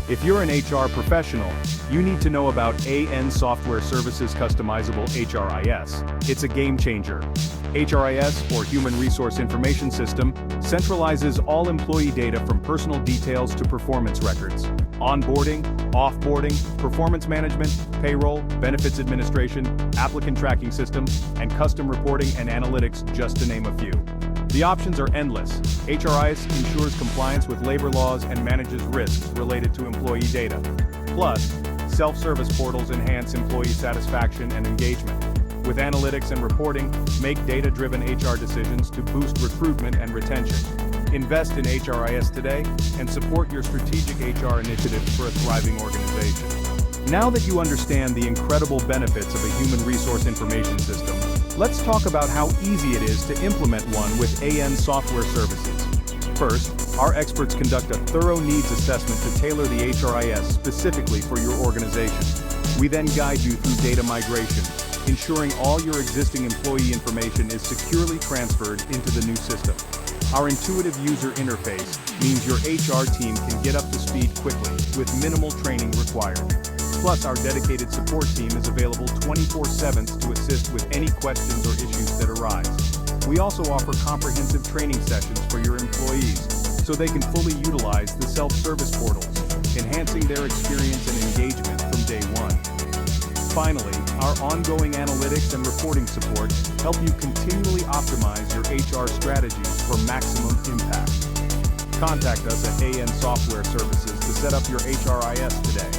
If you're an HR professional, you need to know about AN Software Services Customizable HRIS. It's a game changer. HRIS, or Human Resource Information System, centralizes all employee data from personal details to performance records. Onboarding, offboarding, performance management, payroll, benefits administration, applicant tracking system, and custom reporting and analytics, just to name a few. The options are endless. HRIS ensures compliance with labor laws and manages risks related to employee data. Plus, self-service portals enhance employee satisfaction and engagement. With analytics and reporting, make data-driven HR decisions to boost recruitment and retention. Invest in HRIS today and support your strategic HR initiatives for a thriving organization. Now that you understand the incredible benefits of a human resource information system, let's talk about how easy it is to implement one with AN Software Services. First, our experts conduct a thorough needs assessment to tailor the HRIS specifically for your organization. We then guide you through data migration, ensuring all your existing employee information is securely transferred into the new system. Our intuitive user interface means your HR team can get up to speed quickly with minimal training required. Plus, our dedicated support team is available 24/7 to assist with any questions or issues that arise. We also offer comprehensive training sessions for your employees so they can fully utilize the self-service portals, enhancing their experience and engagement from day one. Finally, our ongoing analytics and reporting support help you continually optimize your HR strategies for maximum impact. Contact us at AN Software Services to set up your HRIS today.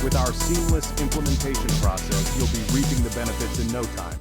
With our seamless implementation process, you'll be reaping the benefits in no time.